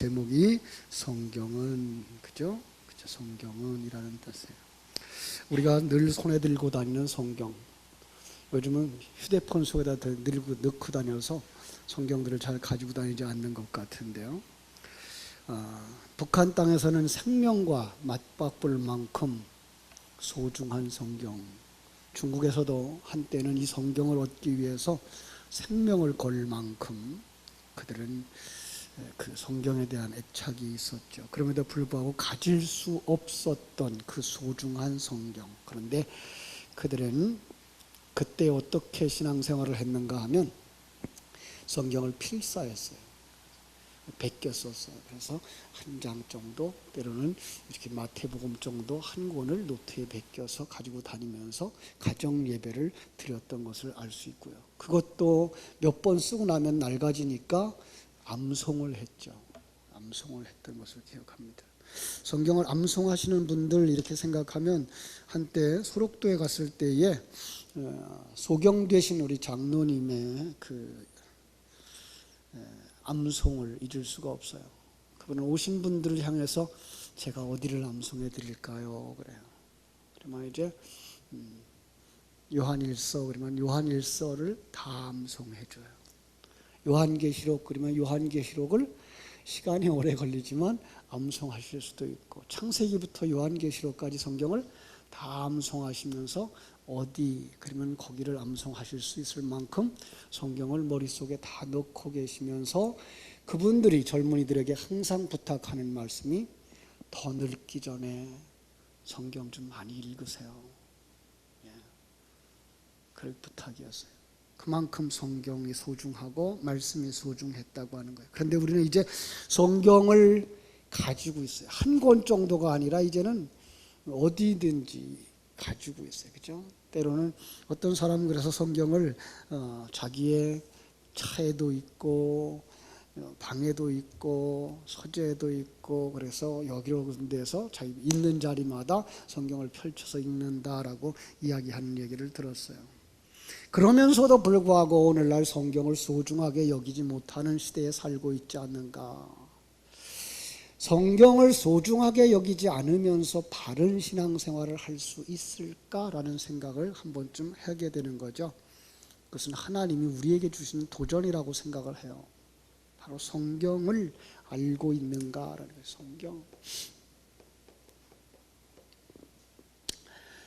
제목이 성경은, 그죠? 성경은이라는 뜻이에요. 우리가 늘 손에 들고 다니는 성경, 요즘은 휴대폰 속에다 넣고 다녀서 성경들을 잘 가지고 다니지 않는 것 같은데요. 북한 땅에서는 생명과 맞바꿀 만큼 소중한 성경, 중국에서도 한때는 이 성경을 얻기 위해서 생명을 걸 만큼 그들은 그 성경에 대한 애착이 있었죠. 그럼에도 불구하고 가질 수 없었던 그 소중한 성경. 그런데 그들은 그때 어떻게 신앙생활을 했는가 하면 성경을 필사했어요. 베꼈었어요. 그래서 한 장 정도, 때로는 이렇게 마태복음 정도 한 권을 노트에 베껴서 가지고 다니면서 가정 예배를 드렸던 것을 알 수 있고요. 그것도 몇 번 쓰고 나면 낡아지니까 암송을 했죠. 암송을 했던 것을 기억합니다. 성경을 암송하시는 분들 이렇게 생각하면 한때 소록도에 갔을 때에 소경되신 우리 장로님의 그 암송을 잊을 수가 없어요. 그분은 오신 분들을 향해서 제가 어디를 암송해 드릴까요? 그래요. 그러면 이제 요한일서, 그러면 요한일서를 다 암송해 줘요. 요한계시록, 그러면 요한계시록을 시간이 오래 걸리지만 암송하실 수도 있고, 창세기부터 요한계시록까지 성경을 다 암송하시면서 어디, 그러면 거기를 암송하실 수 있을 만큼 성경을 머릿속에 다 넣고 계시면서 그분들이 젊은이들에게 항상 부탁하는 말씀이 더 늙기 전에 성경 좀 많이 읽으세요. 그럴 부탁이었어요. 그만큼 성경이 소중하고 말씀이 소중했다고 하는 거예요. 그런데 우리는 이제 성경을 가지고 있어요. 한 권 정도가 아니라 이제는 어디든지 가지고 있어요. 그죠? 때로는 어떤 사람은 그래서 성경을 자기의 차에도 있고 방에도 있고 서재에도 있고, 그래서 여기저기 데서 자기 있는 자리마다 성경을 펼쳐서 읽는다라고 이야기하는 얘기를 들었어요. 그러면서도 불구하고 오늘날 성경을 소중하게 여기지 못하는 시대에 살고 있지 않는가. 성경을 소중하게 여기지 않으면서 바른 신앙생활을 할 수 있을까라는 생각을 한 번쯤 하게 되는 거죠. 그것은 하나님이 우리에게 주신 도전이라고 생각을 해요. 바로 성경을 알고 있는가라는 거예요. 성경.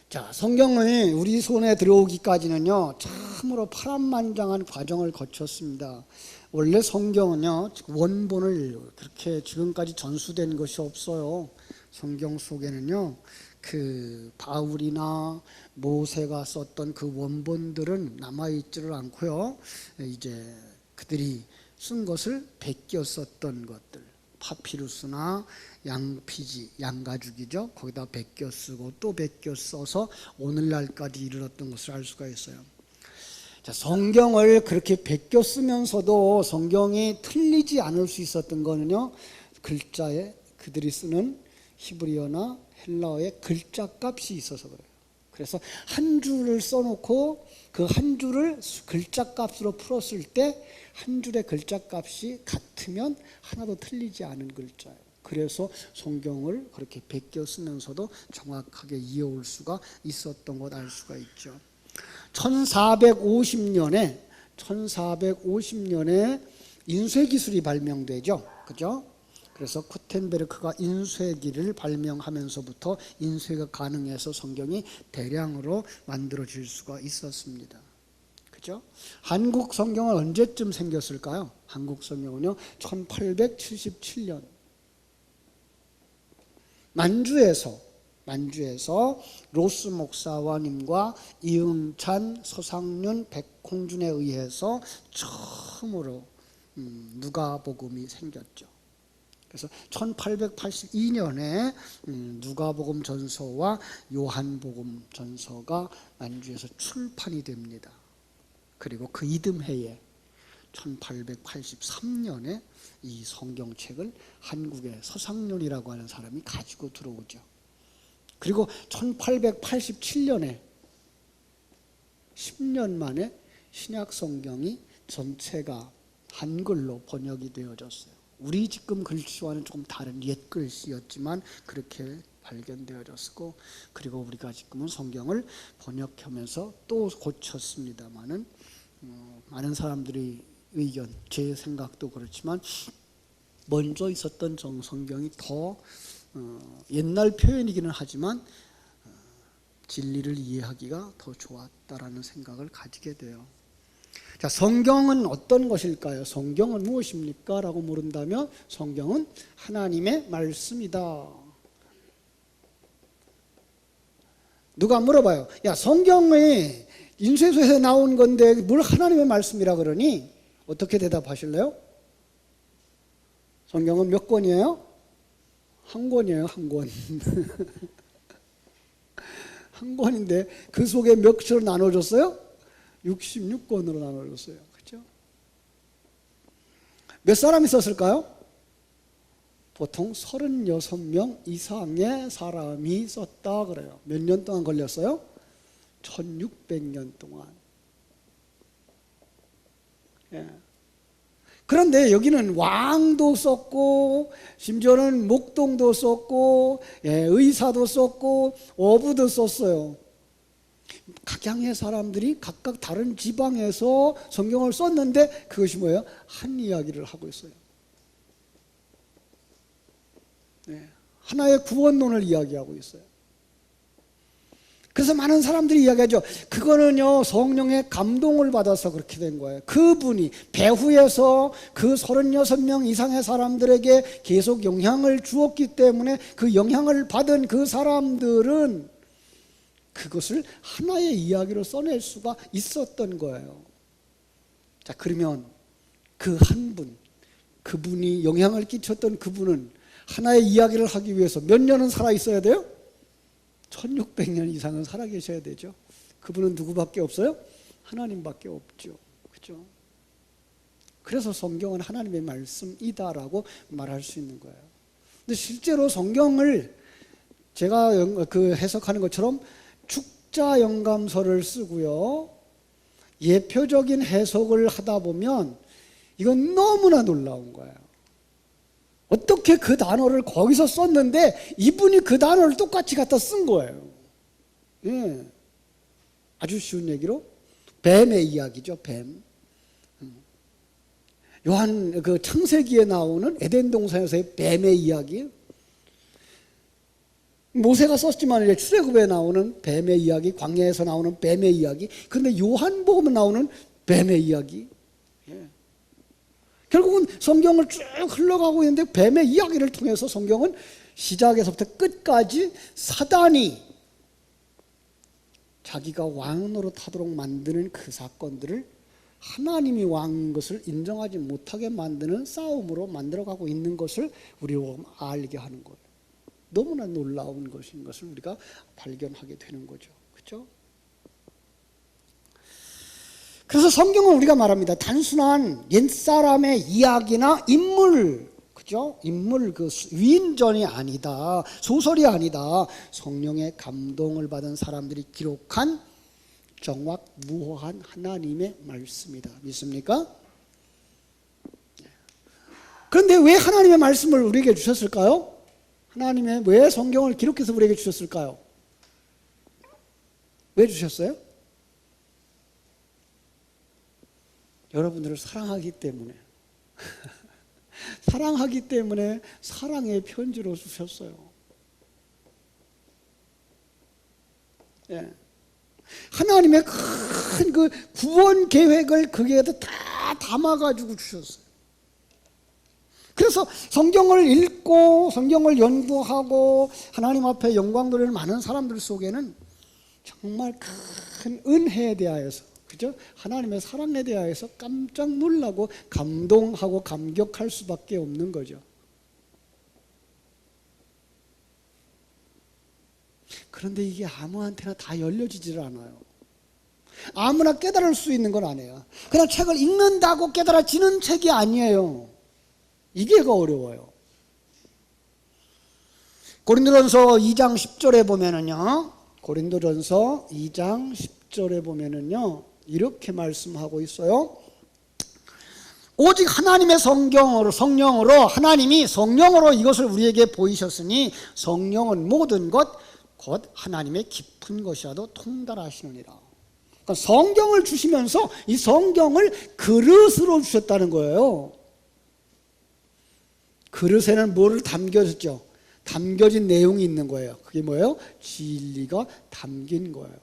자, 성경이 우리 손에 들어오기까지는요, 참으로 파란만장한 과정을 거쳤습니다. 원래 성경은요, 원본을 그렇게 지금까지 전수된 것이 없어요. 성경 속에는요, 그 바울이나 모세가 썼던 그 원본들은 남아있지를 않고요, 이제 그들이 쓴 것을 베껴 썼던 것들, 파피루스나 양피지, 양가죽이죠. 거기다 베껴 쓰고 또 베껴 써서 오늘날까지 이르렀던 것을 알 수가 있어요. 자, 성경을 그렇게 베껴 쓰면서도 성경이 틀리지 않을 수 있었던 거는요, 글자에 그들이 쓰는 히브리어나 헬라어의 글자 값이 있어서 그래요. 그래서 한 줄을 써놓고 그 한 줄을 글자 값으로 풀었을 때 한 줄의 글자 값이 같으면 하나도 틀리지 않은 글자예요. 그래서 성경을 그렇게 베껴 쓰면서도 정확하게 이어올 수가 있었던 것 알 수가 있죠. 1450년에 인쇄기술이 발명되죠. 그죠? 그래서 구텐베르크가 인쇄기를 발명하면서부터 인쇄가 가능해서 성경이 대량으로 만들어질 수가 있었습니다. 그죠? 한국 성경은 언제쯤 생겼을까요? 한국 성경은요, 1877년. 만주에서 로스 목사와님과 이응찬, 서상륜, 백홍준에 의해서 처음으로 누가복음이 생겼죠. 그래서 1882년에 누가복음 전서와 요한복음 전서가 만주에서 출판이 됩니다. 그리고 그 이듬해에 1883년에 이 성경책을 한국의 서상륜이라고 하는 사람이 가지고 들어오죠. 그리고 1887년에 10년 만에 신약 성경이 전체가 한글로 번역이 되어졌어요. 우리 지금 글씨와는 조금 다른 옛 글씨였지만 그렇게 발견되어졌고, 그리고 우리가 지금은 성경을 번역하면서 또 고쳤습니다마는 많은 사람들의 의견, 제 생각도 그렇지만 먼저 있었던 성경이 더 옛날 표현이기는 하지만 진리를 이해하기가 더 좋았다라는 생각을 가지게 돼요. 자, 성경은 어떤 것일까요? 성경은 무엇입니까? 라고 물은다면 성경은 하나님의 말씀이다. 누가 물어봐요. 야, 성경에 인쇄소에서 나온 건데 뭘 하나님의 말씀이라 그러니? 어떻게 대답하실래요? 성경은 몇 권이에요? 한 권이에요, 한 권. 한 권인데 그 속에 몇 처로 나눠졌어요? 66권으로 나눠졌어요. 그렇죠? 몇 사람이 썼을까요? 보통 36명 이상의 사람이 썼다 그래요. 몇 년 동안 걸렸어요? 1600년 동안. 예. 그런데 여기는 왕도 썼고 심지어는 목동도 썼고 의사도 썼고 어부도 썼어요. 각양의 사람들이 각각 다른 지방에서 성경을 썼는데 그것이 뭐예요? 한 이야기를 하고 있어요. 하나의 구원론을 이야기하고 있어요. 그래서 많은 사람들이 이야기하죠. 그거는요, 성령의 감동을 받아서 그렇게 된 거예요. 그분이 배후에서 그 36명 이상의 사람들에게 계속 영향을 주었기 때문에 그 영향을 받은 그 사람들은 그것을 하나의 이야기로 써낼 수가 있었던 거예요. 자, 그러면 그 한 분, 그분이 영향을 끼쳤던 그분은 하나의 이야기를 하기 위해서 몇 년은 살아 있어야 돼요? 1600년 이상은 살아 계셔야 되죠. 그분은 누구밖에 없어요? 하나님밖에 없죠. 그렇죠? 그래서 성경은 하나님의 말씀이다라고 말할 수 있는 거예요. 근데 실제로 성경을 제가 해석하는 것처럼 축자 영감서를 쓰고요, 예표적인 해석을 하다 보면 이건 너무나 놀라운 거예요. 어떻게 그 단어를 거기서 썼는데 이분이 그 단어를 똑같이 갖다 쓴 거예요. 예. 아주 쉬운 얘기로 뱀의 이야기죠. 뱀. 요한 그 창세기에 나오는 에덴 동산에서의 뱀의 이야기. 모세가 썼지만 이제 출애굽에 나오는 뱀의 이야기, 광야에서 나오는 뱀의 이야기. 그런데 요한복음에 나오는 뱀의 이야기. 예. 결국은 성경을 쭉 흘러가고 있는데 뱀의 이야기를 통해서 성경은 시작에서부터 끝까지 사단이 자기가 왕 노릇하도록 만드는 그 사건들을 하나님이 왕인 것을 인정하지 못하게 만드는 싸움으로 만들어가고 있는 것을 우리가 알게 하는 거예요. 너무나 놀라운 것인 것을 우리가 발견하게 되는 거죠. 그렇죠? 그래서 성경은 우리가 말합니다. 단순한 옛사람의 이야기나 인물, 그죠? 인물 그 위인전이 아니다. 소설이 아니다. 성령의 감동을 받은 사람들이 기록한 정확무호한 하나님의 말씀이다. 믿습니까? 그런데 왜 하나님의 말씀을 우리에게 주셨을까요? 하나님의 왜 성경을 기록해서 우리에게 주셨을까요? 왜 주셨어요? 여러분들을 사랑하기 때문에 사랑하기 때문에 사랑의 편지로 주셨어요. 예. 하나님의 큰 그 구원 계획을 거기에다 다 담아가지고 주셨어요. 그래서 성경을 읽고 성경을 연구하고 하나님 앞에 영광 돌리는 많은 사람들 속에는 정말 큰 은혜에 대하여서, 그죠? 하나님의 사랑에 대하여서 깜짝 놀라고 감동하고 감격할 수밖에 없는 거죠. 그런데 이게 아무한테나 다 열려지질 않아요. 아무나 깨달을 수 있는 건 아니에요. 그냥 책을 읽는다고 깨달아지는 책이 아니에요. 이게 어려워요. 고린도전서 2장 10절에 보면은요, 고린도전서 2장 10절에 보면은요, 이렇게 말씀하고 있어요. 오직 하나님의 성령으로 하나님이 성령으로 이것을 우리에게 보이셨으니 성령은 모든 것 곧 하나님의 깊은 것이라도 통달하시느니라. 그러니까 성경을 주시면서 이 성경을 그릇으로 주셨다는 거예요. 그릇에는 뭐를 담겨졌죠? 담겨진 내용이 있는 거예요. 그게 뭐예요? 진리가 담긴 거예요.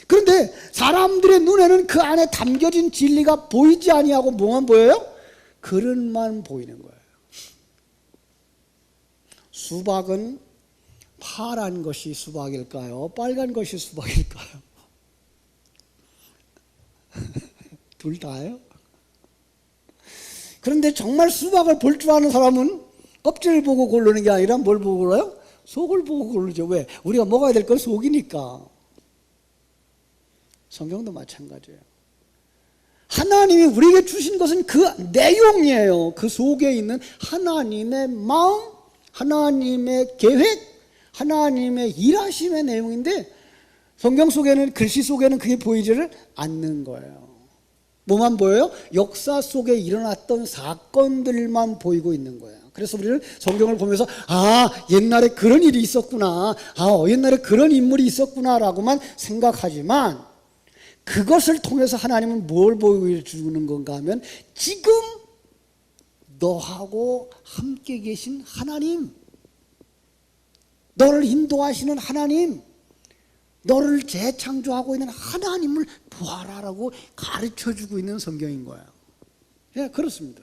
그런데 사람들의 눈에는 그 안에 담겨진 진리가 보이지 아니하고 뭐만 보여요? 그릇만 보이는 거예요. 수박은 파란 것이 수박일까요? 빨간 것이 수박일까요? 둘 다예요. 그런데 정말 수박을 볼 줄 아는 사람은 껍질을 보고 고르는 게 아니라 뭘 보고 골라요? 속을 보고 고르죠. 왜? 우리가 먹어야 될 건 속이니까. 성경도 마찬가지예요. 하나님이 우리에게 주신 것은 그 내용이에요. 그 속에 있는 하나님의 마음, 하나님의 계획, 하나님의 일하심의 내용인데 성경 속에는, 글씨 속에는 그게 보이지를 않는 거예요. 뭐만 보여요? 역사 속에 일어났던 사건들만 보이고 있는 거예요. 그래서 우리는 성경을 보면서 옛날에 그런 일이 있었구나, 옛날에 그런 인물이 있었구나 라고만 생각하지만 그것을 통해서 하나님은 뭘 보여주는 건가 하면 지금 너하고 함께 계신 하나님, 너를 인도하시는 하나님, 너를 재창조하고 있는 하나님을 보아라라고 가르쳐주고 있는 성경인 거예요. 예, 그렇습니다.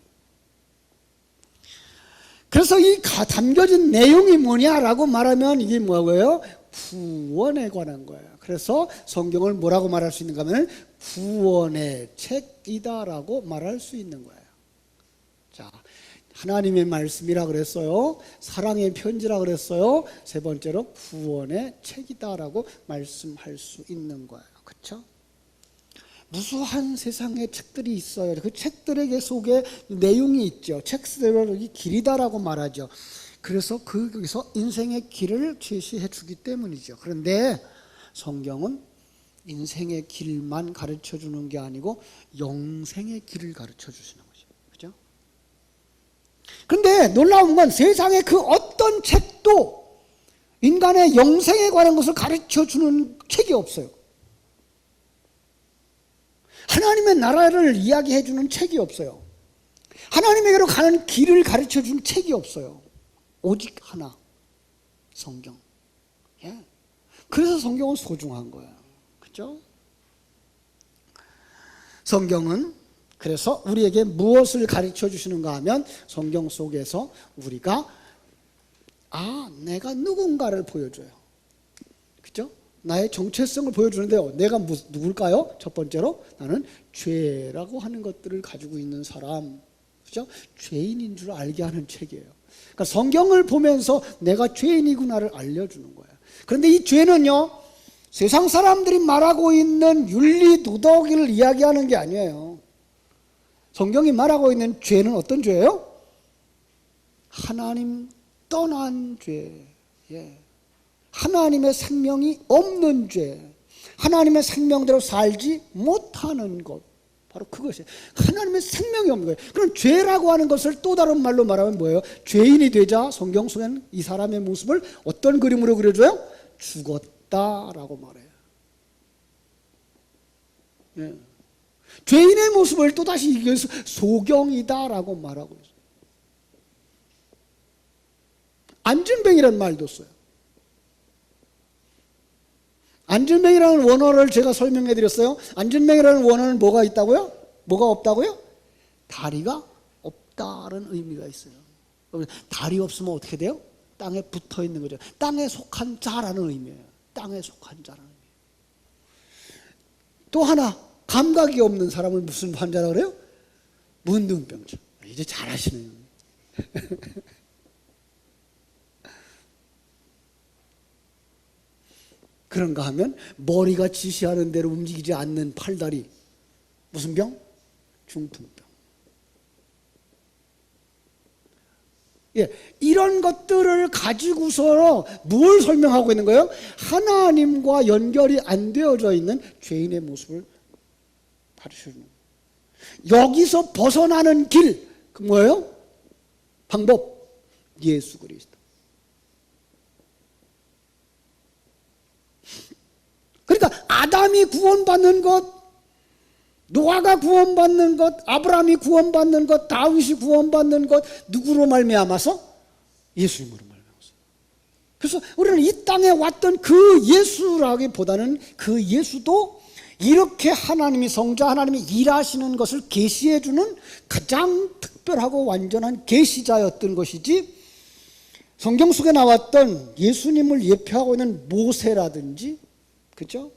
그래서 이 담겨진 내용이 뭐냐라고 말하면 이게 뭐고요? 구원에 관한 거예요. 그래서 성경을 뭐라고 말할 수 있는가 하면 구원의 책이다라고 말할 수 있는 거예요. 자, 하나님의 말씀이라 그랬어요. 사랑의 편지라 그랬어요. 세 번째로 구원의 책이다라고 말씀할 수 있는 거예요. 그렇죠? 무수한 세상의 책들이 있어요. 그 책들에게 속에 내용이 있죠. 책들은 길이다라고 말하죠. 그래서 거기서 인생의 길을 제시해 주기 때문이죠. 그런데 성경은 인생의 길만 가르쳐 주는 게 아니고 영생의 길을 가르쳐 주시는 거죠. 그죠? 그런데 놀라운 건 세상의 그 어떤 책도 인간의 영생에 관한 것을 가르쳐 주는 책이 없어요. 하나님의 나라를 이야기해 주는 책이 없어요. 하나님에게로 가는 길을 가르쳐 주는 책이 없어요. 오직 하나, 성경. 예. 그래서 성경은 소중한 거예요. 그렇죠? 성경은 그래서 우리에게 무엇을 가르쳐 주시는가 하면 성경 속에서 우리가 내가 누군가를 보여줘요. 그렇죠? 나의 정체성을 보여주는데요. 내가 누굴까요? 첫 번째로 나는 죄라고 하는 것들을 가지고 있는 사람, 그렇죠? 죄인인 줄 알게 하는 책이에요. 그러니까 성경을 보면서 내가 죄인이구나를 알려주는 거예요. 그런데 이 죄는요, 세상 사람들이 말하고 있는 윤리 도덕을 이야기하는 게 아니에요. 성경이 말하고 있는 죄는 어떤 죄예요? 하나님 떠난 죄. 예. 하나님의 생명이 없는 죄, 하나님의 생명대로 살지 못하는 것, 바로 그것이에요. 하나님의 생명이 없는 거예요. 그럼 죄라고 하는 것을 또 다른 말로 말하면 뭐예요? 죄인이 되자 성경 속에는 이 사람의 모습을 어떤 그림으로 그려줘요? 죽었다라고 말해요. 예. 죄인의 모습을 또다시 이겨서 소경이다라고 말하고 있어요. 안진뱅이라는 말도 써요. 안진뱅이라는 원어를 제가 설명해 드렸어요. 안진뱅이라는 원어는 뭐가 있다고요? 뭐가 없다고요? 다리가 없다는 의미가 있어요. 다리 없으면 어떻게 돼요? 땅에 붙어 있는 거죠. 땅에 속한 자라는 의미예요. 땅에 속한 자라는 의미. 또 하나, 감각이 없는 사람을 무슨 환자라고 그래요? 문둥병자. 이제 잘하시네요. 그런가 하면 머리가 지시하는 대로 움직이지 않는 팔다리. 무슨 병? 중풍병. 예, 이런 것들을 가지고서 뭘 설명하고 있는 거예요? 하나님과 연결이 안 되어져 있는 죄인의 모습을 가르쳐주는 거예요. 여기서 벗어나는 길, 그 뭐예요? 방법, 예수 그리스도. 그러니까 아담이 구원받는 것, 노아가 구원받는 것, 아브라함이 구원받는 것, 다윗이 구원받는 것, 누구로 말미암아서? 예수님으로 말미암아서. 그래서 우리는 이 땅에 왔던 그 예수라기보다는 그 예수도 이렇게 하나님이, 성자 하나님이 일하시는 것을 계시해 주는 가장 특별하고 완전한 계시자였던 것이지, 성경 속에 나왔던 예수님을 예표하고 있는 모세라든지, 그죠?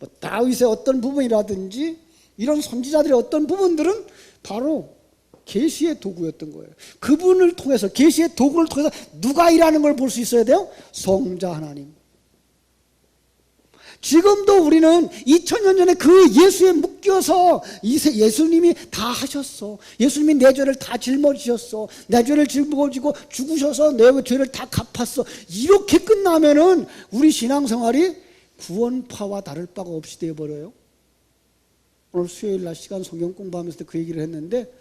뭐 다윗의 어떤 부분이라든지 이런 선지자들의 어떤 부분들은 바로 계시의 도구였던 거예요. 그분을 통해서, 계시의 도구를 통해서 누가 일하는 걸 볼 수 있어야 돼요? 성자 하나님. 지금도 우리는 2000년 전에 그 예수에 묶여서 예수님이 다 하셨어. 예수님이 내 죄를 다 짊어지셨어. 내 죄를 짊어지고 죽으셔서 내 죄를 다 갚았어. 이렇게 끝나면은 우리 신앙생활이 구원파와 다를 바가 없이 되어버려요. 오늘 수요일 날 시간 성경 공부하면서 그 얘기를 했는데,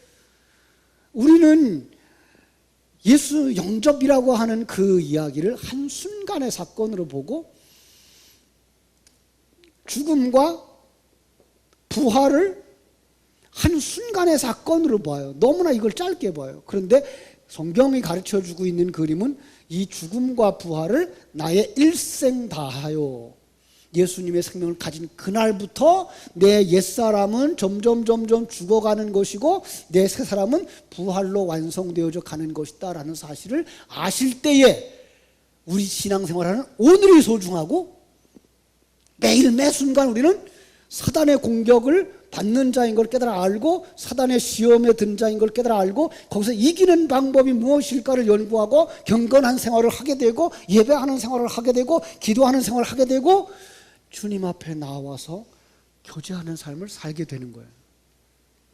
우리는 예수 영접이라고 하는 그 이야기를 한순간의 사건으로 보고 죽음과 부활을 한순간의 사건으로 봐요. 너무나 이걸 짧게 봐요. 그런데 성경이 가르쳐주고 있는 그림은 이 죽음과 부활을 나의 일생 다하여, 예수님의 생명을 가진 그날부터 내 옛사람은 점점 죽어가는 것이고 내 새사람은 부활로 완성되어져 가는 것이다 라는 사실을 아실 때에 우리 신앙생활하는 오늘이 소중하고, 매일 매 순간 우리는 사단의 공격을 받는 자인 걸 깨달아 알고, 사단의 시험에 든 자인 걸 깨달아 알고, 거기서 이기는 방법이 무엇일까를 연구하고 경건한 생활을 하게 되고, 예배하는 생활을 하게 되고, 기도하는 생활을 하게 되고, 주님 앞에 나와서 교제하는 삶을 살게 되는 거예요.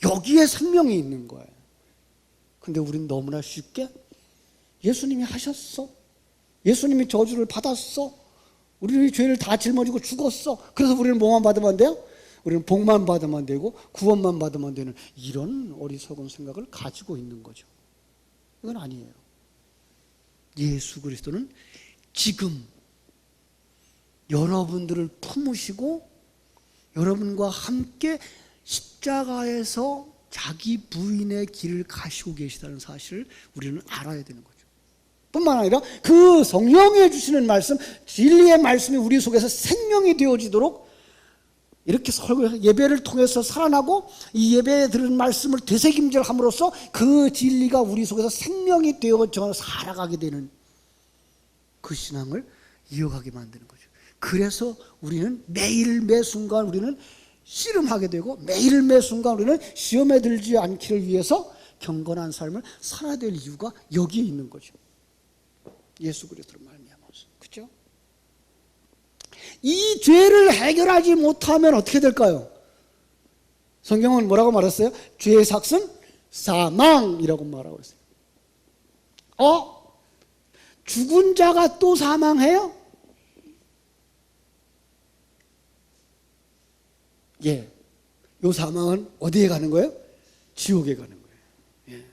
여기에 생명이 있는 거예요. 근데 우린 너무나 쉽게 예수님이 하셨어, 예수님이 저주를 받았어, 우리 죄를 다 짊어지고 죽었어, 그래서 우리는 뭐만 받으면 안 돼요? 우리는 복만 받으면 되고 구원만 받으면 되는 이런 어리석은 생각을 가지고 있는 거죠. 이건 아니에요. 예수 그리스도는 지금 여러분들을 품으시고 여러분과 함께 십자가에서 자기 부인의 길을 가시고 계시다는 사실을 우리는 알아야 되는 거죠. 뿐만 아니라 그 성령이 주시는 말씀, 진리의 말씀이 우리 속에서 생명이 되어지도록 이렇게 예배를 통해서 살아나고, 이 예배에 들은 말씀을 되새김질함으로써 그 진리가 우리 속에서 생명이 되어져 살아가게 되는 그 신앙을 이어가게 만드는 거죠. 그래서 우리는 매일 매 순간 우리는 씨름하게 되고, 매일 매 순간 우리는 시험에 들지 않기를 위해서 경건한 삶을 살아야 될 이유가 여기에 있는 거죠. 예수 그리스도로 말미암아서. 그렇죠? 이 죄를 해결하지 못하면 어떻게 될까요? 성경은 뭐라고 말했어요? 죄의 삭은 사망이라고 말하고 있어요. 죽은 자가 또 사망해요? 예. 요 사망은 어디에 가는 거예요? 지옥에 가는 거예요. 예.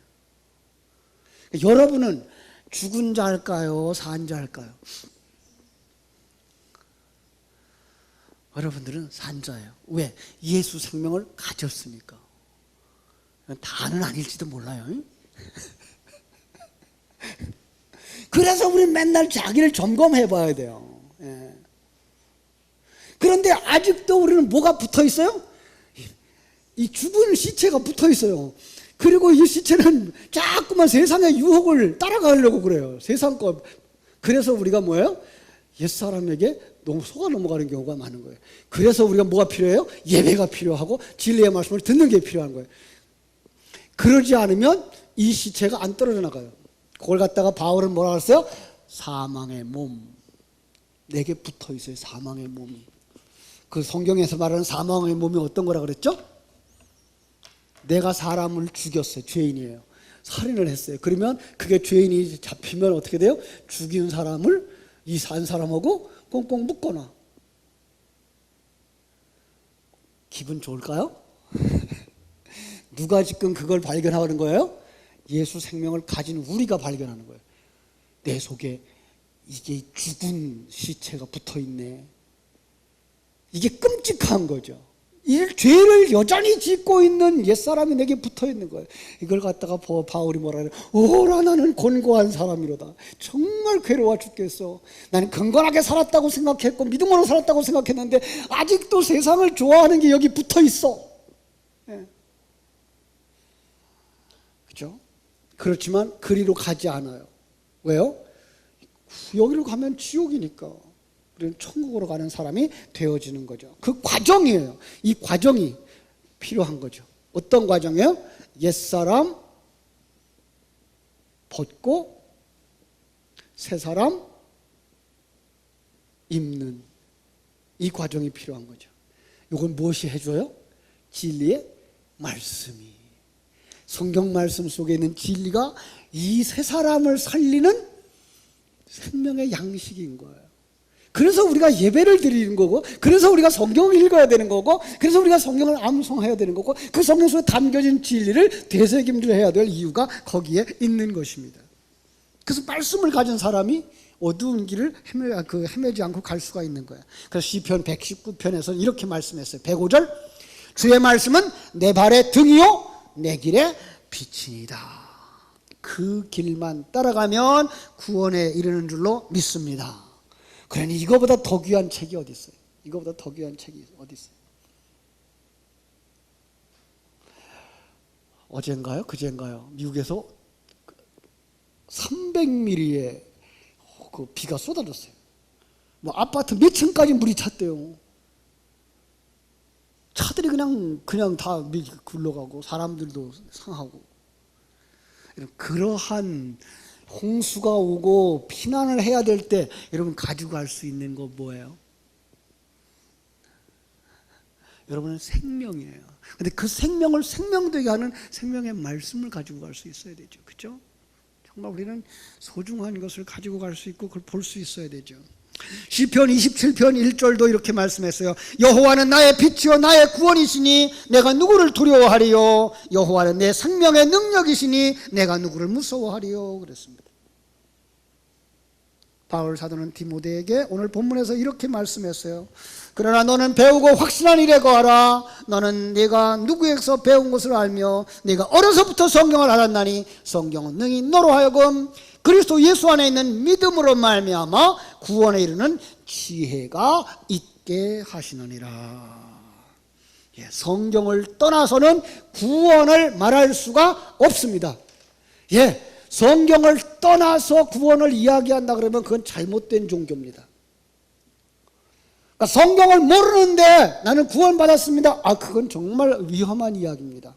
여러분은 죽은 자일까요? 산 자일까요? 여러분들은 산 자예요. 왜? 예수 생명을 가졌으니까. 다는 아닐지도 몰라요. 그래서 우리 맨날 자기를 점검해 봐야 돼요. 예. 그런데 아직도 우리는 뭐가 붙어 있어요? 이 죽은 시체가 붙어 있어요. 그리고 이 시체는 자꾸만 세상의 유혹을 따라가려고 그래요. 세상 것. 그래서 우리가 뭐예요? 옛사람에게 너무 속아 넘어가는 경우가 많은 거예요. 그래서 우리가 뭐가 필요해요? 예배가 필요하고 진리의 말씀을 듣는 게 필요한 거예요. 그러지 않으면 이 시체가 안 떨어져 나가요. 그걸 갖다가 바울은 뭐라 그랬어요? 사망의 몸. 내게 붙어 있어요. 사망의 몸이. 그 성경에서 말하는 사망의 몸이 어떤 거라 그랬죠? 내가 사람을 죽였어요. 죄인이에요. 살인을 했어요. 그러면 그게 죄인이 잡히면 어떻게 돼요? 죽인 사람을 이 산 사람하고 꽁꽁 묶거나. 기분 좋을까요? 누가 지금 그걸 발견하는 거예요? 예수 생명을 가진 우리가 발견하는 거예요. 내 속에 이게 죽은 시체가 붙어있네. 이게 끔찍한 거죠. 이 죄를 여전히 짓고 있는 옛사람이 내게 붙어있는 거예요. 이걸 갖다가 바울이 뭐라 그래요? 오라 나는 곤고한 사람이로다. 정말 괴로워 죽겠어. 나는 경건하게 살았다고 생각했고 믿음으로 살았다고 생각했는데 아직도 세상을 좋아하는 게 여기 붙어있어. 네. 그렇죠? 그렇지만 그리로 가지 않아요. 왜요? 여기로 가면 지옥이니까. 우리는 천국으로 가는 사람이 되어지는 거죠. 그 과정이에요. 이 과정이 필요한 거죠. 어떤 과정이에요? 옛사람 벗고 새 사람 입는 이 과정이 필요한 거죠. 이건 무엇이 해줘요? 진리의 말씀이. 성경 말씀 속에 있는 진리가 이 새 사람을 살리는 생명의 양식인 거예요. 그래서 우리가 예배를 드리는 거고, 그래서 우리가 성경을 읽어야 되는 거고, 그래서 우리가 성경을 암송해야 되는 거고, 그 성경 속에 담겨진 진리를 되새김질해야 될 이유가 거기에 있는 것입니다. 그래서 말씀을 가진 사람이 어두운 길을 헤매지 않고 갈 수가 있는 거예요. 그래서 시편 119편에서는 이렇게 말씀했어요. 105절 주의 말씀은 내 발의 등이요 내 길의 빛이니이다. 그 길만 따라가면 구원에 이르는 줄로 믿습니다. 그러니 이거보다 더 귀한 책이 어디 있어요? 이거보다 더 귀한 책이 어디 있어요? 어젠가요? 그젠가요? 미국에서 300mm의 그 비가 쏟아졌어요. 뭐 아파트 몇 층까지 물이 찼대요. 차들이 그냥 다 굴러가고 사람들도 상하고. 그러한 홍수가 오고 피난을 해야 될 때 여러분 가지고 갈 수 있는 거 뭐예요? 여러분은 생명이에요. 근데 그 생명을 생명되게 하는 생명의 말씀을 가지고 갈 수 있어야 되죠. 그렇죠? 정말 우리는 소중한 것을 가지고 갈 수 있고 그걸 볼 수 있어야 되죠. 시편 27편 1절도 이렇게 말씀했어요. 여호와는 나의 빛이요 나의 구원이시니 내가 누구를 두려워하리요. 여호와는 내 생명의 능력이시니 내가 누구를 무서워하리요. 그랬습니다. 바울 사도는 디모데에게 오늘 본문에서 이렇게 말씀했어요. 그러나 너는 배우고 확신한 일에 거하라. 너는 네가 누구에게서 배운 것을 알며 네가 어려서부터 성경을 알았나니 성경은 능히 너로 하여금 그리스도 예수 안에 있는 믿음으로 말미암아 구원에 이르는 지혜가 있게 하시느니라. 성경을 떠나서는 구원을 말할 수가 없습니다. 성경을 떠나서 구원을 이야기한다 그러면 그건 잘못된 종교입니다. 그러니까 성경을 모르는데 나는 구원받았습니다. 그건 정말 위험한 이야기입니다.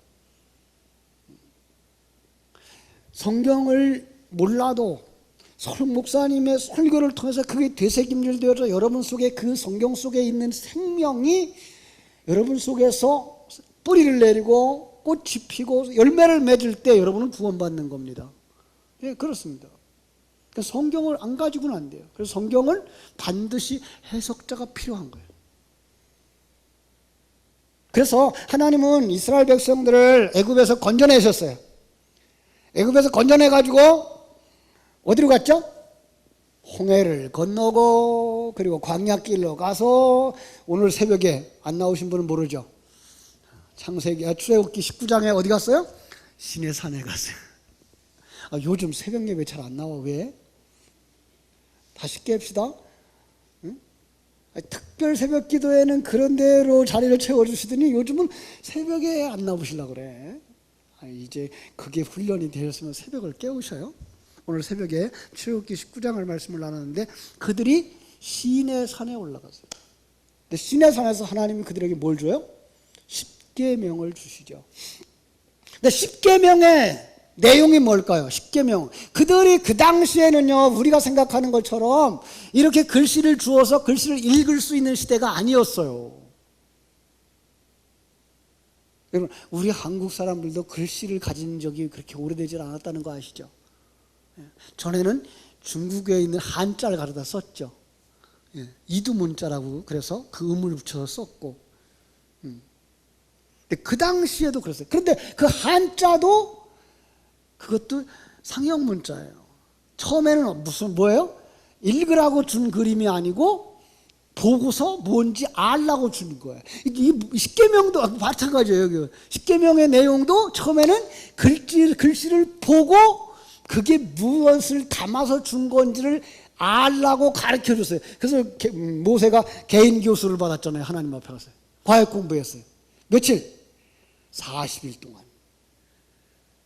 성경을 몰라도 목사님의 설교를 통해서 그게 되새김질되어서 여러분 속에 그 성경 속에 있는 생명이 여러분 속에서 뿌리를 내리고 꽃이 피고 열매를 맺을 때 여러분은 구원받는 겁니다. 그렇습니다. 성경을 안 가지고는 안 돼요. 그래서 성경을 반드시 해석자가 필요한 거예요. 그래서 하나님은 이스라엘 백성들을 애굽에서 건져내셨어요. 애굽에서 건져내가지고 어디로 갔죠? 홍해를 건너고 그리고 광야길로 가서 오늘 새벽에 안 나오신 분은 모르죠. 출애굽기 19장에 어디 갔어요? 시내산에 갔어요. 요즘 새벽 예배 잘 안 나와. 왜? 다시 깹시다. 응? 특별 새벽 기도에는 그런 대로 자리를 채워주시더니 요즘은 새벽에 안 나오시려고 그래. 이제 그게 훈련이 되셨으면 새벽을 깨우셔요. 오늘 새벽에 출애굽기 19장을 말씀을 나눴는데 그들이 시내산에 올라갔어요. 근데 시내산에서 하나님이 그들에게 뭘 줘요? 십계명을 주시죠. 근데 십계명의 내용이 뭘까요? 십계명. 그들이 그 당시에는요, 우리가 생각하는 것처럼 이렇게 글씨를 주어서 글씨를 읽을 수 있는 시대가 아니었어요. 여러분, 우리 한국 사람들도 글씨를 가진 적이 그렇게 오래되지 않았다는 거 아시죠? 전에는 중국에 있는 한자를 가져다 썼죠. 이두문자라고 그래서 그 음을 붙여서 썼고. 근데 그 당시에도 그랬어요. 그런데 그 한자도 그것도 상형 문자예요. 처음에는 뭐예요? 읽으라고 준 그림이 아니고 보고서 뭔지 알라고 주는 거예요. 이 십계명도 마찬가지예요. 여기 십계명의 내용도 처음에는 글씨를 보고 그게 무엇을 담아서 준 건지를 알라고 가르쳐 줬어요. 그래서 모세가 개인 교수를 받았잖아요. 하나님 앞에 가서 과외 공부했어요. 며칠? 40일 동안.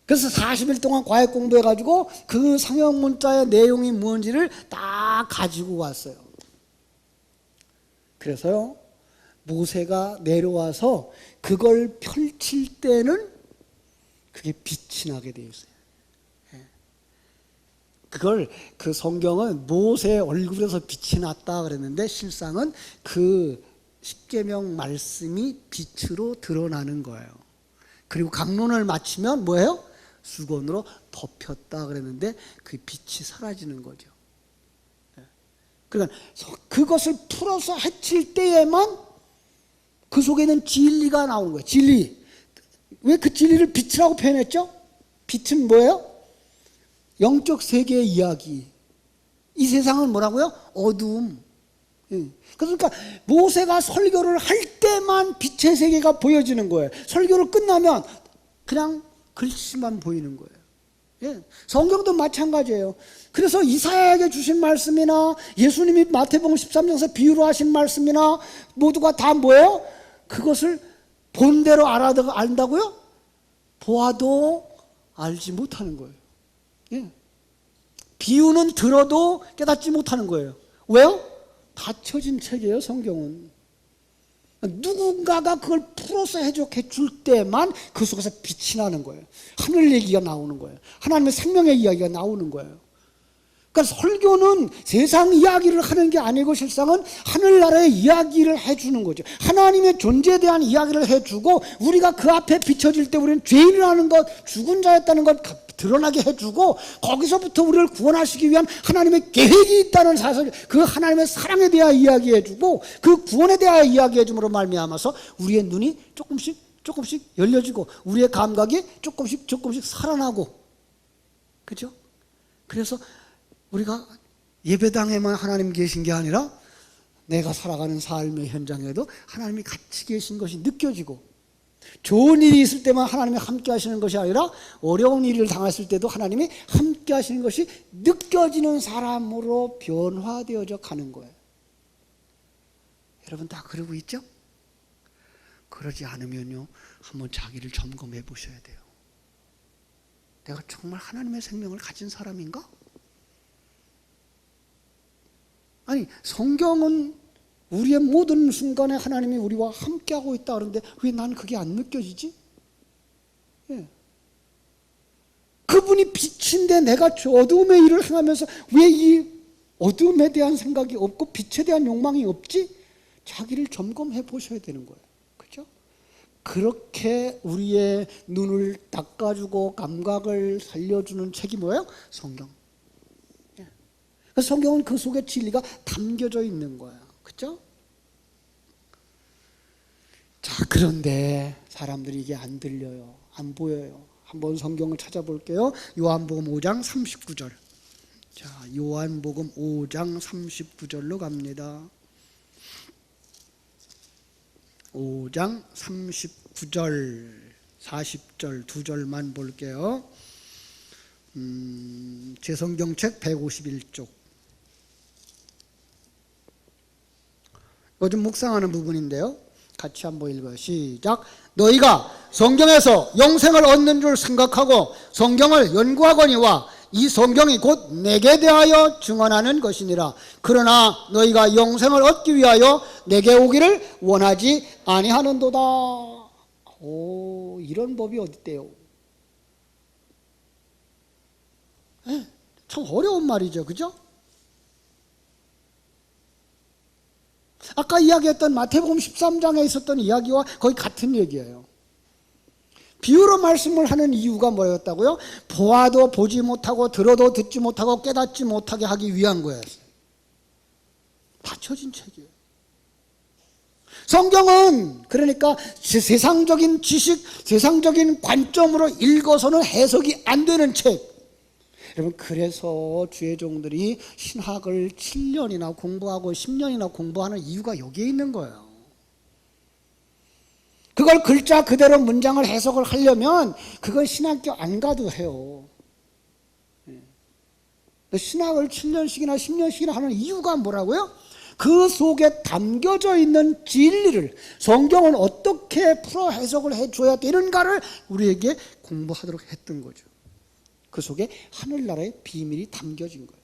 그래서 40일 동안 과외 공부해가지고 그 상형 문자의 내용이 뭔지를 다 가지고 왔어요. 그래서요, 모세가 내려와서 그걸 펼칠 때는 그게 빛이 나게 되어 있어요. 그걸 그 성경은 모세의 얼굴에서 빛이 났다 그랬는데 실상은 그 십계명 말씀이 빛으로 드러나는 거예요. 그리고 강론을 마치면 뭐예요? 수건으로 덮였다 그랬는데 그 빛이 사라지는 거죠. 그러니까 그것을 풀어서 해칠 때에만 그 속에는 진리가 나오는 거예요. 진리. 왜 그 진리를 빛이라고 표현했죠? 빛은 뭐예요? 영적 세계의 이야기. 이 세상은 뭐라고요? 어두움. 그러니까 모세가 설교를 할 때만 빛의 세계가 보여지는 거예요. 설교를 끝나면 그냥 글씨만 보이는 거예요. 성경도 마찬가지예요. 그래서 이사야에게 주신 말씀이나 예수님이 마태복음 13장에서 비유로 하신 말씀이나 모두가 다 뭐예요? 그것을 본대로 안다고요? 보아도 알지 못하는 거예요. 비유는 들어도 깨닫지 못하는 거예요. 왜요? 닫혀진 책이에요, 성경은. 누군가가 그걸 풀어서 해석해 줄 때만 그 속에서 빛이 나는 거예요. 하늘 얘기가 나오는 거예요. 하나님의 생명의 이야기가 나오는 거예요. 그러니까 설교는 세상 이야기를 하는 게 아니고 실상은 하늘나라의 이야기를 해주는 거죠. 하나님의 존재에 대한 이야기를 해주고 우리가 그 앞에 비춰질 때 우리는 죄인이라는 것, 죽은 자였다는 것 드러나게 해주고 거기서부터 우리를 구원하시기 위한 하나님의 계획이 있다는 사실, 그 하나님의 사랑에 대하여 이야기해주고 그 구원에 대하여 이야기해줌으로 말미암아서 우리의 눈이 조금씩 열려지고 우리의 감각이 조금씩 살아나고, 그죠? 그래서 우리가 예배당에만 하나님 계신 게 아니라 내가 살아가는 삶의 현장에도 하나님이 같이 계신 것이 느껴지고, 좋은 일이 있을 때만 하나님이 함께 하시는 것이 아니라 어려운 일을 당했을 때도 하나님이 함께 하시는 것이 느껴지는 사람으로 변화되어져 가는 거예요. 여러분 다 그러고 있죠? 그러지 않으면요, 한번 자기를 점검해 보셔야 돼요. 내가 정말 하나님의 생명을 가진 사람인가? 아니, 성경은 우리의 모든 순간에 하나님이 우리와 함께하고 있다 그러는데 왜 나는 그게 안 느껴지지? 그분이 빛인데 내가 저 어두움의 일을 행하면서 왜 이 어두움에 대한 생각이 없고 빛에 대한 욕망이 없지? 자기를 점검해 보셔야 되는 거예요. 그죠? 그렇게 우리의 눈을 닦아주고 감각을 살려주는 책이 뭐예요? 성경. 성경은 그 속에 진리가 담겨져 있는 거예요. 그렇죠? 자, 그런데 사람들이 이게 안 들려요. 안 보여요. 한번 성경을 찾아볼게요. 요한복음 5장 39절. 자, 요한복음 5장 39절로 갑니다. 5장 39절, 40절 두 절만 볼게요. 제 성경책 151쪽. 요즘 묵상하는 부분인데요. 같이 한번 읽어요. 시작. 너희가 성경에서 영생을 얻는 줄 생각하고 성경을 연구하거니와 이 성경이 곧 내게 대하여 증언하는 것이니라. 그러나 너희가 영생을 얻기 위하여 내게 오기를 원하지 아니하는도다. 오, 이런 법이 어디 있대요? 참 어려운 말이죠. 그죠? 아까 이야기했던 마태복음 13장에 있었던 이야기와 거의 같은 얘기예요. 비유로 말씀을 하는 이유가 뭐였다고요? 보아도 보지 못하고 들어도 듣지 못하고 깨닫지 못하게 하기 위한 거예요. 닫혀진 책이에요. 성경은 그러니까 세상적인 지식, 세상적인 관점으로 읽어서는 해석이 안 되는 책. 여러분, 그래서 주의 종들이 신학을 7년이나 공부하고 10년이나 공부하는 이유가 여기에 있는 거예요. 그걸 글자 그대로 문장을 해석을 하려면 그건 신학교 안 가도 해요. 신학을 7년씩이나 10년씩이나 하는 이유가 뭐라고요? 그 속에 담겨져 있는 진리를, 성경은 어떻게 풀어 해석을 해줘야 되는가를 우리에게 공부하도록 했던 거죠. 그 속에 하늘나라의 비밀이 담겨진 거예요.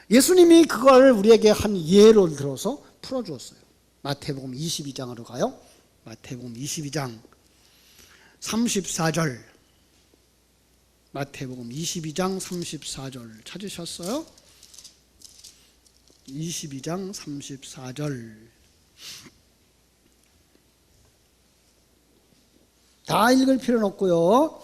예수님이 그걸 우리에게 한 예로 들어서 풀어주었어요. 마태복음 22장으로 가요. 마태복음 22장 34절. 마태복음 22장 34절 찾으셨어요? 22장 34절. 다 읽을 필요는 없고요.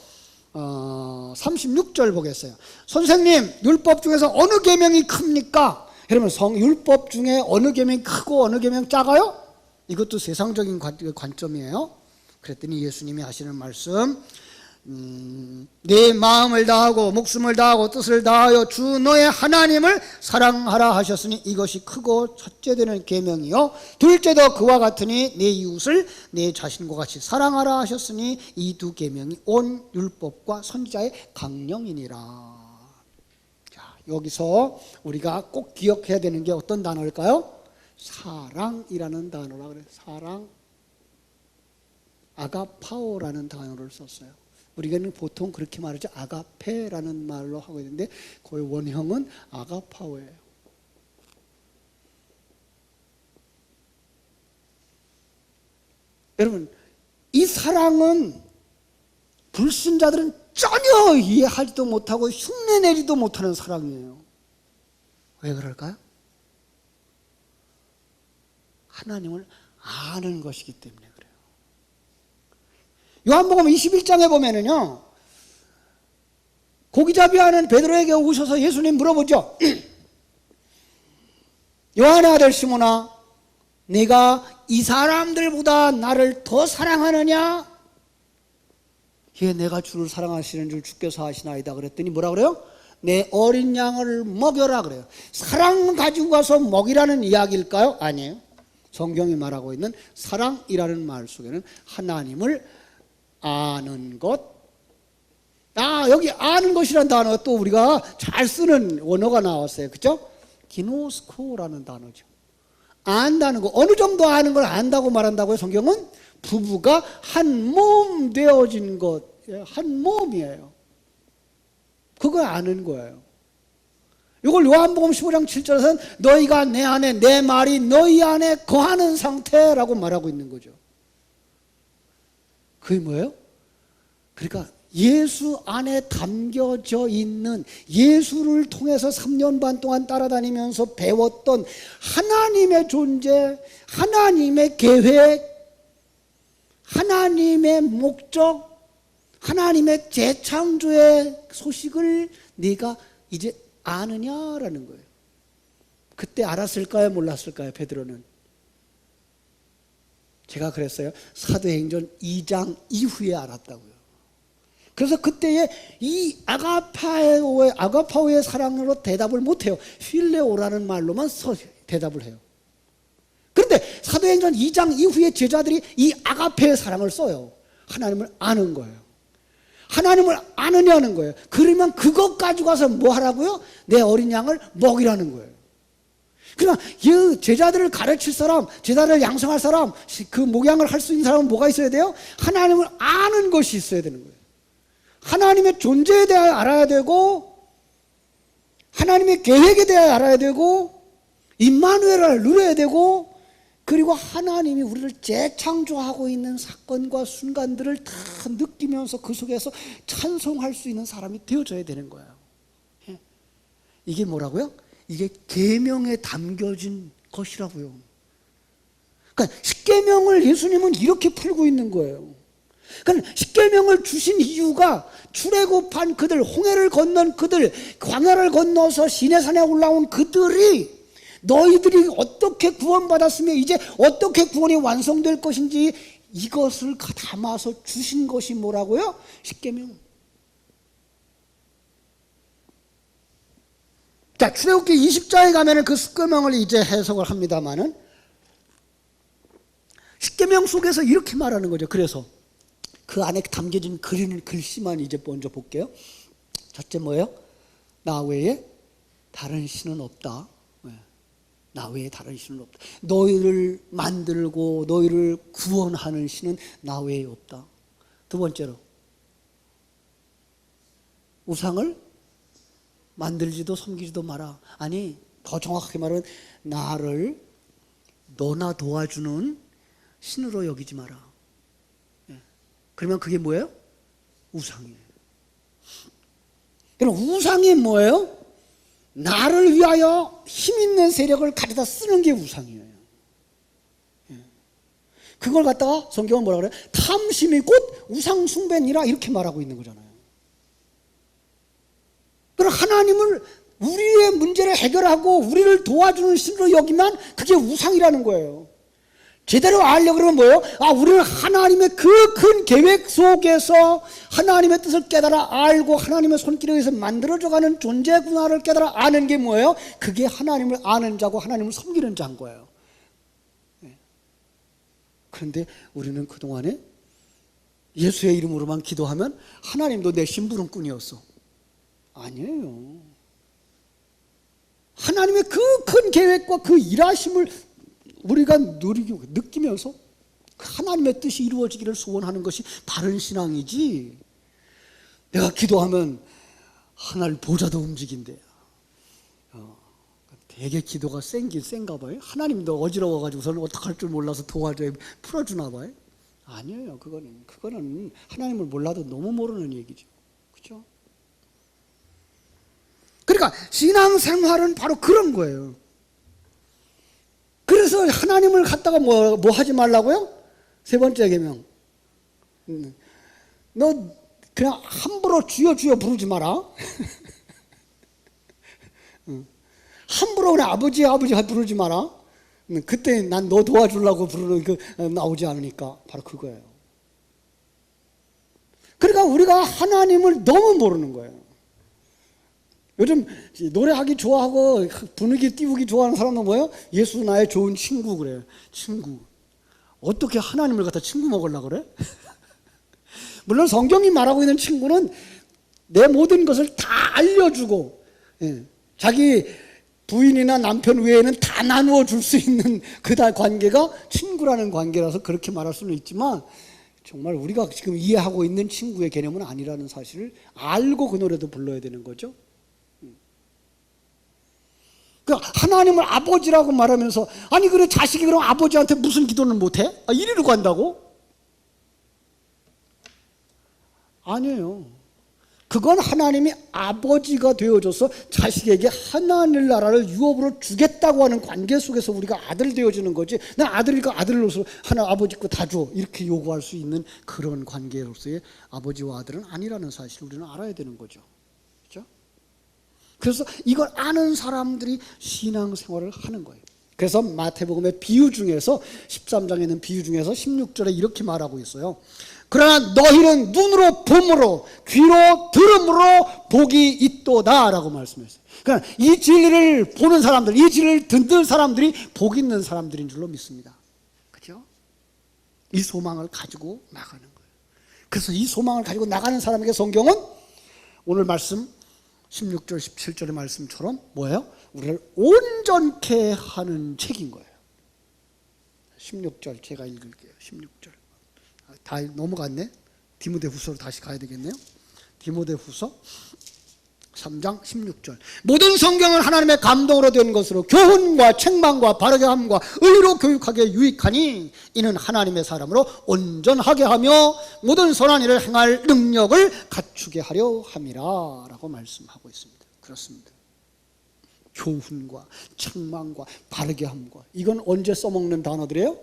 36절 보겠어요. 선생님, 율법 중에서 어느 계명이 큽니까? 여러분, 율법 중에 어느 계명이 크고 어느 계명이 작아요? 이것도 세상적인 관점이에요. 그랬더니 예수님이 하시는 말씀, 내 마음을 다하고 목숨을 다하고 뜻을 다하여 주 너의 하나님을 사랑하라 하셨으니 이것이 크고 첫째 되는 계명이요, 둘째도 그와 같으니 내 이웃을 내 자신과 같이 사랑하라 하셨으니 이 두 계명이 온 율법과 선지자의 강령이니라. 자, 여기서 우리가 꼭 기억해야 되는 게 어떤 단어일까요? 사랑이라는 단어라 그래요. 사랑, 아가파오라는 단어를 썼어요. 우리는 보통 그렇게 말하죠. 아가페라는 말로 하고 있는데 그 원형은 아가파오예요. 여러분, 이 사랑은 불신자들은 전혀 이해하지도 못하고 흉내내지도 못하는 사랑이에요. 왜 그럴까요? 하나님을 아는 것이기 때문에 그래요. 요한복음 21장에 보면은요, 고기잡이하는 베드로에게 오셔서 예수님 물어보죠. 요한의 아들 시몬아, 네가 이 사람들보다 나를 더 사랑하느냐? 예, 내가 주를 사랑하시는 줄 주께서 아시나이다. 그랬더니 뭐라 그래요? 내 어린 양을 먹여라 그래요. 사랑 가지고 가서 먹이라는 이야기일까요? 아니에요. 성경이 말하고 있는 사랑이라는 말 속에는 하나님을 아는 것. 여기 아는 것이라는 단어가 또 우리가 잘 쓰는 원어가 나왔어요. 그죠? 기노스코라는 단어죠. 안다는 거. 어느 정도 아는 걸 안다고 말한다고요, 성경은? 부부가 한 몸 되어진 것. 한 몸이에요. 그걸 아는 거예요. 이걸 요한복음 15장 7절에서는 너희가 내 안에, 내 말이 너희 안에 거하는 상태라고 말하고 있는 거죠. 그게 뭐예요? 그러니까 예수 안에 담겨져 있는, 예수를 통해서 3년 반 동안 따라다니면서 배웠던 하나님의 존재, 하나님의 계획, 하나님의 목적, 하나님의 재창조의 소식을 네가 이제 아느냐라는 거예요. 그때 알았을까요? 몰랐을까요? 베드로는. 제가 그랬어요. 사도행전 2장 이후에 알았다고요. 그래서 그때에 이 아가파오의 사랑으로 대답을 못해요. 필레오라는 말로만 대답을 해요. 그런데 사도행전 2장 이후에 제자들이 이 아가페의 사랑을 써요. 하나님을 아는 거예요. 하나님을 아느냐는 거예요. 그러면 그것 가지고 가서 뭐 하라고요? 내 어린 양을 먹이라는 거예요. 그러나 이 제자들을 가르칠 사람, 제자들을 양성할 사람, 그 목양을 할 수 있는 사람은 뭐가 있어야 돼요? 하나님을 아는 것이 있어야 되는 거예요. 하나님의 존재에 대하여 알아야 되고, 하나님의 계획에 대하여 알아야 되고, 임마누엘을 누려야 되고, 그리고 하나님이 우리를 재창조하고 있는 사건과 순간들을 다 느끼면서 그 속에서 찬송할 수 있는 사람이 되어져야 되는 거예요. 이게 뭐라고요? 이게 계명에 담겨진 것이라고요. 그러니까 십계명을 예수님은 이렇게 풀고 있는 거예요. 그러니까 십계명을 주신 이유가 출애굽한 그들, 홍해를 건넌 그들, 광야를 건너서 시내산에 올라온 그들이 너희들이 어떻게 어떻게 구원받았으며 이제 어떻게 구원이 완성될 것인지 이것을 담아서 주신 것이 뭐라고요? 십계명. 자, 출애굽기 20장에 가면은 그 십계명을 이제 해석을 합니다만은 십계명 속에서 이렇게 말하는 거죠. 그래서 그 안에 담겨진 글씨만 이제 먼저 볼게요. 첫째 뭐예요? 나 외에 다른 신은 없다. 나 외에 다른 신은 없다. 너희를 만들고 너희를 구원하는 신은 나 외에 없다. 두 번째로 우상을 만들지도 섬기지도 마라. 아니 더 정확하게 말하면 나를 너나 도와주는 신으로 여기지 마라. 그러면 그게 뭐예요? 우상이에요. 그럼 우상이 뭐예요? 나를 위하여 힘있는 세력을 가져다 쓰는 게 우상이에요. 그걸 갖다가 성경은 뭐라 그래요? 탐심이 곧 우상 숭배니라 이렇게 말하고 있는 거잖아요. 그럼 하나님을 우리의 문제를 해결하고 우리를 도와주는 신으로 여기면 그게 우상이라는 거예요. 제대로 알려고 그러면 뭐예요? 우리는 하나님의 그 큰 계획 속에서 하나님의 뜻을 깨달아 알고 하나님의 손길에 의해서 만들어져가는 존재구나를 깨달아 아는 게 뭐예요? 그게 하나님을 아는 자고 하나님을 섬기는 자인 거예요. 그런데 우리는 그동안에 예수의 이름으로만 기도하면 하나님도 내 심부름꾼이었어. 아니에요. 하나님의 그 큰 계획과 그 일하심을 우리가 느끼면서 하나님의 뜻이 이루어지기를 소원하는 것이 바른 신앙이지, 내가 기도하면 하나님 보좌도 움직인대. 되게 기도가 센가 봐요. 하나님도 어지러워가지고서는 어떡할 줄 몰라서 도와줘야 풀어주나 봐요. 아니에요. 그거는 하나님을 몰라도 너무 모르는 얘기죠. 그렇죠? 그러니까 신앙생활은 바로 그런 거예요. 그래서 하나님을 갖다가 뭐 하지 말라고요? 세 번째 계명. 너 그냥 함부로 주여 주여 부르지 마라. 함부로 그냥 아버지 부르지 마라. 그때 난 너 도와주려고 부르는 그 나오지 않으니까 바로 그거예요. 그러니까 우리가 하나님을 너무 모르는 거예요. 요즘 노래하기 좋아하고 분위기 띄우기 좋아하는 사람은 뭐예요? 예수 나의 좋은 친구 그래요. 친구. 어떻게 하나님을 갖다 친구 먹으려고 그래? 물론 성경이 말하고 있는 친구는 내 모든 것을 다 알려주고, 자기 부인이나 남편 외에는 다 나누어 줄 수 있는 그 관계가 친구라는 관계라서 그렇게 말할 수는 있지만, 정말 우리가 지금 이해하고 있는 친구의 개념은 아니라는 사실을 알고 그 노래도 불러야 되는 거죠. 하나님을 아버지라고 말하면서, 아니 그래 자식이 그럼 아버지한테 무슨 기도는 못해? 이리로 간다고? 아니에요. 그건 하나님이 아버지가 되어줘서 자식에게 하나님 나라를 유업으로 주겠다고 하는 관계 속에서 우리가 아들 되어주는 거지, 난 아들이니까 아들로서 하나 아버지 거 다 줘 이렇게 요구할 수 있는 그런 관계로서의 아버지와 아들은 아니라는 사실을 우리는 알아야 되는 거죠. 그렇죠? 그래서 이걸 아는 사람들이 신앙생활을 하는 거예요. 그래서 마태복음의 비유 중에서 13장에 있는 비유 중에서 16절에 이렇게 말하고 있어요. 그러나 너희는 눈으로 봄으로 귀로 들음으로 복이 있도다 라고 말씀했어요. 그러니까 이 진리를 보는 사람들, 이 진리를 듣는 사람들이 복 있는 사람들인 줄로 믿습니다. 그렇죠? 이 소망을 가지고 나가는 거예요. 그래서 이 소망을 가지고 나가는 사람에게 성경은 오늘 말씀 16절 17절의 말씀처럼 뭐예요? 우리를 온전케 하는 책인 거예요. 16절 제가 읽을게요. 16절 다 넘어갔네. 디모데후서로 다시 가야 되겠네요. 디모데후서 3장 16절. 모든 성경은 하나님의 감동으로 된 것으로 교훈과 책망과 바르게 함과 의로 교육하기에 유익하니 이는 하나님의 사람으로 온전하게 하며 모든 선한 일을 행할 능력을 갖추게 하려 함이라 라고 말씀하고 있습니다. 그렇습니다. 교훈과 책망과 바르게 함과, 이건 언제 써먹는 단어들이에요?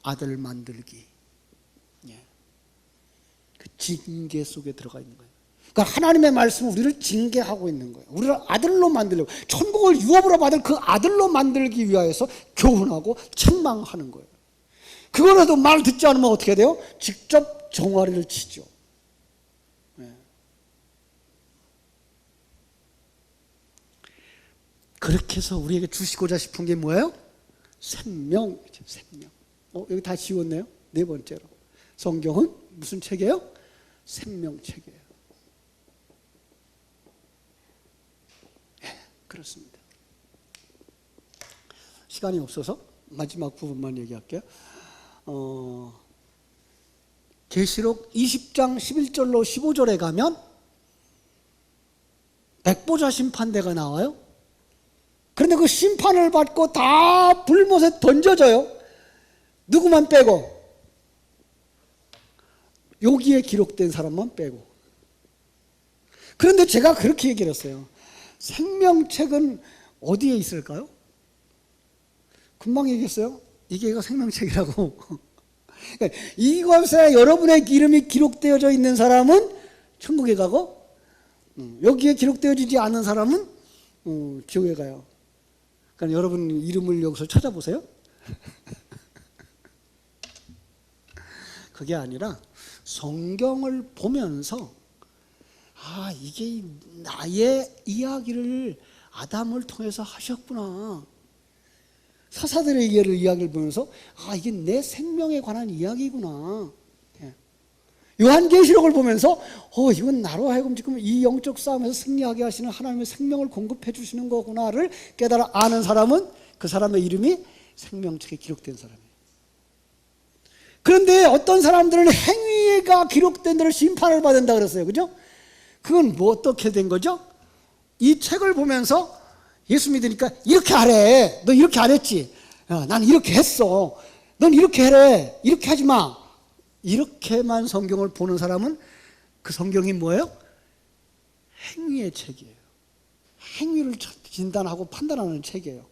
아들 만들기, 그 징계 속에 들어가 있는 거예요. 그러니까 하나님의 말씀은 우리를 징계하고 있는 거예요. 우리를 아들로 만들려고, 천국을 유업으로 받을 그 아들로 만들기 위하여서 교훈하고 책망하는 거예요. 그거라도 말 듣지 않으면 어떻게 돼요? 직접 정화리를 치죠. 네. 그렇게 해서 우리에게 주시고자 싶은 게 뭐예요? 생명이죠. 생명. 여기 다 지웠네요. 네 번째로, 성경은 무슨 책이에요? 생명책이에요. 그렇습니다. 시간이 없어서 마지막 부분만 얘기할게요. 계시록 20장 11절로 15절에 가면 백보자 심판대가 나와요. 그런데 그 심판을 받고 다 불못에 던져져요. 누구만 빼고, 여기에 기록된 사람만 빼고. 그런데 제가 그렇게 얘기를 했어요. 생명책은 어디에 있을까요? 금방 얘기했어요. 이게 생명책이라고. 이것에 여러분의 이름이 기록되어져 있는 사람은 천국에 가고, 여기에 기록되어지지 않은 사람은 지옥에 가요. 그러니까 여러분 이름을 여기서 찾아보세요. 그게 아니라 성경을 보면서, 이게 나의 이야기를 아담을 통해서 하셨구나. 사사들의 이야기를 보면서, 이게 내 생명에 관한 이야기구나. 요한계시록을 보면서, 이건 나로 하여금 지금 이 영적 싸움에서 승리하게 하시는 하나님의 생명을 공급해 주시는 거구나를 깨달아 아는 사람은 그 사람의 이름이 생명책에 기록된 사람이에요. 그런데 어떤 사람들은 행위가 기록된 대로 심판을 받는다 그랬어요. 그죠? 그건 뭐 어떻게 된 거죠? 이 책을 보면서 예수 믿으니까 이렇게 하래. 너 이렇게 안 했지? 난 이렇게 했어. 넌 이렇게 해래. 이렇게 하지 마. 이렇게만 성경을 보는 사람은 그 성경이 뭐예요? 행위의 책이에요. 행위를 진단하고 판단하는 책이에요.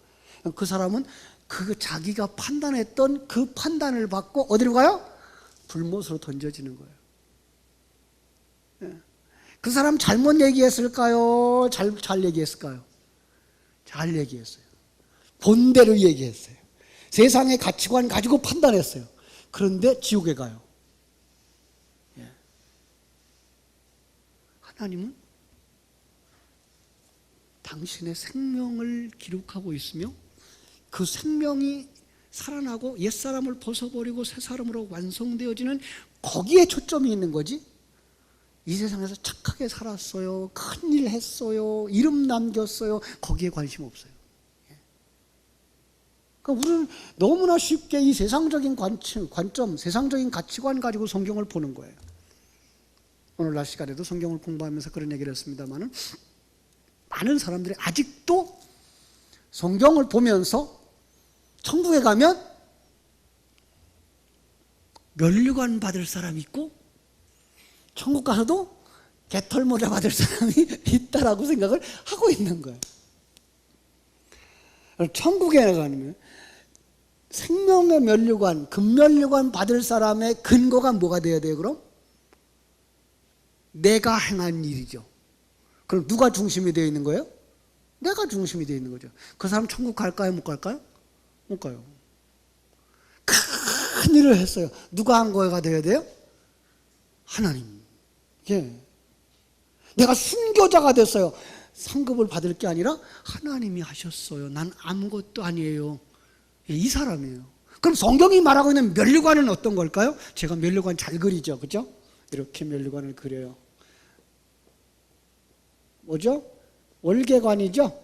그 사람은 그 자기가 판단했던 그 판단을 받고 어디로 가요? 불못으로 던져지는 거예요. 그 사람 잘못 얘기했을까요? 잘 얘기했을까요? 잘 얘기했어요. 본대로 얘기했어요. 세상의 가치관 가지고 판단했어요. 그런데 지옥에 가요. 하나님은 당신의 생명을 기록하고 있으며 그 생명이 살아나고 옛사람을 벗어버리고 새사람으로 완성되어지는 거기에 초점이 있는 거지, 이 세상에서 착하게 살았어요, 큰일 했어요, 이름 남겼어요, 거기에 관심 없어요. 그러니까 우리는 너무나 쉽게 이 세상적인 관점, 세상적인 가치관 가지고 성경을 보는 거예요. 오늘날 시간에도 성경을 공부하면서 그런 얘기를 했습니다마는, 많은 사람들이 아직도 성경을 보면서 천국에 가면 면류관 받을 사람이 있고, 천국 가서도 개털모자 받을 사람이 있다라고 생각을 하고 있는 거예요. 천국에 가면 생명의 면류관, 금면류관 받을 사람의 근거가 뭐가 돼야 돼요? 그럼 내가 행한 일이죠. 그럼 누가 중심이 되어 있는 거예요? 내가 중심이 되어 있는 거죠. 그 사람 천국 갈까요? 못 갈까요? 못 가요. 큰 일을 했어요. 누가 한 거가 되어야 돼요? 하나님. 내가 순교자가 됐어요. 상급을 받을 게 아니라 하나님이 하셨어요. 난 아무것도 아니에요. 이 사람이에요. 그럼 성경이 말하고 있는 면류관은 어떤 걸까요? 제가 면류관 잘 그리죠. 그죠? 이렇게 면류관을 그려요. 뭐죠? 월계관이죠?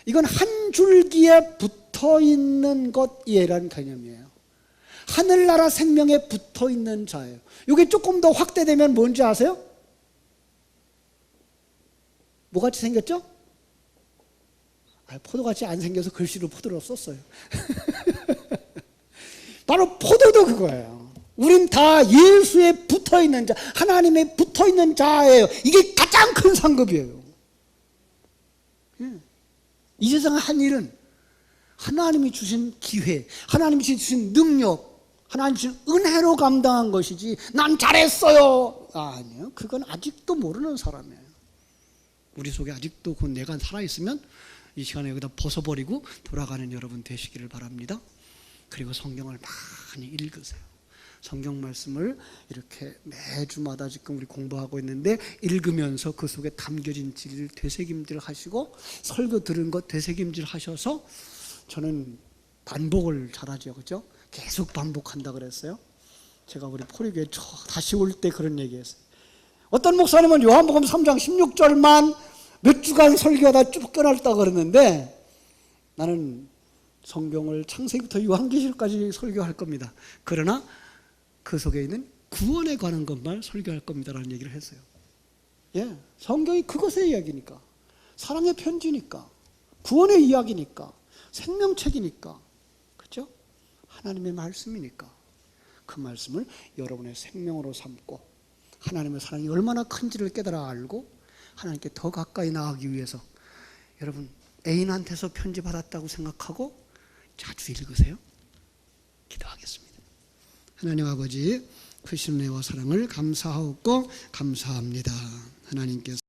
이건 한 줄기에 붙어있는 것이라는 개념이에요. 하늘나라 생명에 붙어있는 자예요. 이게 조금 더 확대되면 뭔지 아세요? 뭐같이 생겼죠? 포도같이 안 생겨서 글씨로 포도로 썼어요. 바로 포도도 그거예요. 우린 다 예수에 붙어있는 자, 하나님에 붙어있는 자예요. 이게 가장 큰 상급이에요. 이 세상의 한 일은 하나님이 주신 기회, 하나님이 주신 능력, 하나님 주신 은혜로 감당한 것이지 난 잘했어요. 아니요. 그건 아직도 모르는 사람이에요. 우리 속에 아직도 그 내가 살아있으면 이 시간에 여기다 벗어버리고 돌아가는 여러분 되시기를 바랍니다. 그리고 성경을 많이 읽으세요. 성경 말씀을 이렇게 매주마다 지금 우리 공부하고 있는데 읽으면서 그 속에 담겨진 진리를 되새김질 하시고 설교 들은 것 되새김질 하셔서 저는 반복을 잘하죠. 그죠? 계속 반복한다 그랬어요. 제가 우리 포리교회 다시 올 때 그런 얘기했어요. 어떤 목사님은 요한복음 3장 16절만 몇 주간 설교하다 쫓겨났다 그러는데 나는 성경을 창세기부터 요한계시록까지 설교할 겁니다. 그러나 그 속에 있는 구원에 관한 것만 설교할 겁니다라는 얘기를 했어요. 예, 성경이 그것의 이야기니까, 사랑의 편지니까, 구원의 이야기니까, 생명책이니까, 그렇죠? 하나님의 말씀이니까 그 말씀을 여러분의 생명으로 삼고 하나님의 사랑이 얼마나 큰지를 깨달아 알고 하나님께 더 가까이 나가기 위해서 여러분 애인한테서 편지 받았다고 생각하고 자주 읽으세요. 기도하겠습니다. 하나님 아버지 크신 은혜와 사랑을 감사하고 감사합니다. 하나님께서